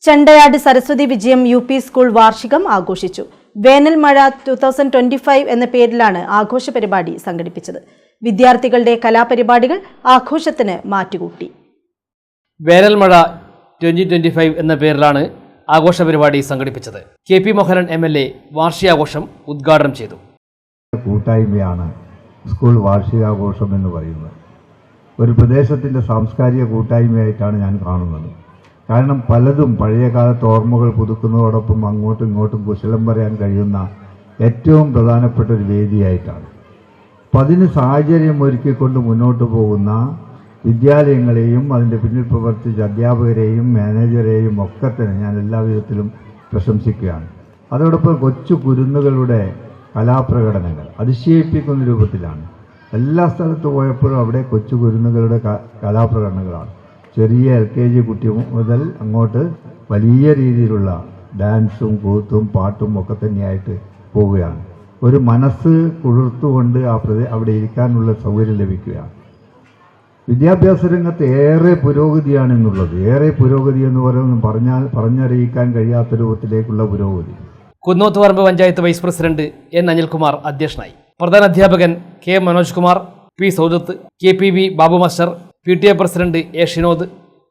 ചെണ്ടയാട് സരസ്വതി വിജയം UP. School വാർഷികം ആഘോഷിച്ചു. വേനൽ മഴ 2025 എന്ന പേരിലാണ് ആഘോഷ പരിപാടി സംഘടിപ്പിച്ചത്. വിദ്യാർത്ഥികളുടെ കലാപരിപാടികൾ ആഘോഷത്തിന് മാറ്റുകൂട്ടി. വേനൽ മഴ 2025 എന്ന പേരിലാണ് ആഘോഷ പരിപാടി സംഘടിപ്പിച്ചത്. K P Mohanan MLA. വാർഷികാഘോഷം ഉദ്ഘാടനം ചെയ്തു. കൂട്ടായ്മയാണ് സ്കൂൾ വാർഷികാഘോഷം എന്ന് പറയുന്നത്. ഒരു പ്രദേശത്തിൻ്റെ സാംസ്കാരിക കൂട്ടായ്മയായിട്ടാണ് ഞാൻ കാണുന്നത്. കാരണം പലതും പഴയകാലത്ത് ഓർമ്മകൾ പുതുക്കുന്നതോടൊപ്പം അങ്ങോട്ടും ഇങ്ങോട്ടും കുശലം പറയാൻ കഴിയുന്ന ഏറ്റവും പ്രധാനപ്പെട്ട ഒരു വേദിയായിട്ടാണ്. അപ്പം അതിന് സാഹചര്യം ഒരുക്കിക്കൊണ്ട് മുന്നോട്ട് പോകുന്ന വിദ്യാലയങ്ങളെയും അതിൻ്റെ പിന്നിൽ പ്രവർത്തിച്ച അധ്യാപകരെയും മാനേജരെയും ഒക്കെ തന്നെ ഞാൻ എല്ലാ വിധത്തിലും പ്രശംസിക്കുകയാണ്. അതോടൊപ്പം കൊച്ചു കുരുന്നുകളുടെ കലാപ്രകടനങ്ങൾ അതിശയിപ്പിക്കുന്ന രൂപത്തിലാണ്. എല്ലാ സ്ഥലത്ത് പോയപ്പോഴും അവിടെ കൊച്ചു കുരുന്നുകളുടെ കലാപ്രകടനങ്ങളാണ്. ചെറിയ LKG കുട്ടി മുതൽ അങ്ങോട്ട് വലിയ രീതിയിലുള്ള ഡാൻസും കൂത്തും പാട്ടും ഒക്കെ തന്നെയായിട്ട് പോവുകയാണ്. ഒരു മനസ്സ് കുളിർത്തുകൊണ്ട് അവിടെ ഇരിക്കാനുള്ള സൗകര്യം ലഭിക്കുകയാണ്. വിദ്യാഭ്യാസ രംഗത്ത് ഏറെ പുരോഗതിയാണ് എന്നുള്ളത്. ഏറെ പുരോഗതി എന്ന് പറയുന്നത് പറഞ്ഞറിയിക്കാൻ കഴിയാത്ത രൂപത്തിലേക്കുള്ള പുരോഗതി. Kunnothuparamba panchayat vice president N. Anilkumar അധ്യക്ഷനായി. പ്രധാന അധ്യാപകൻ K. Manoj Kumar, P. Saudath, KPV Babu master, PTA president A. Shinod,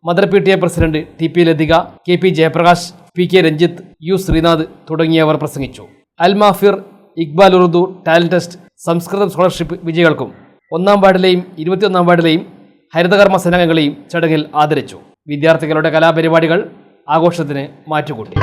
mother PTA president TP Lathika, KP Jayaprakash, PK Ranjith, U. Sreenath തുടങ്ങിയവർ പ്രസംഗിച്ചു. അൽമാഫിർ, Iqbal Urdu talent test Sanskrit scholarship വിജയികൾക്കും 1-ാം വാർഡിലെയും 21-ാം വാർഡിലെയും ഹരിതകർമ്മ സേനാംഗങ്ങളെയും ചടങ്ങിൽ ആദരിച്ചു. വിദ്യാർത്ഥികളുടെ കലാപരിപാടികൾ ആഘോഷത്തിന് മാറ്റുകൂട്ടി.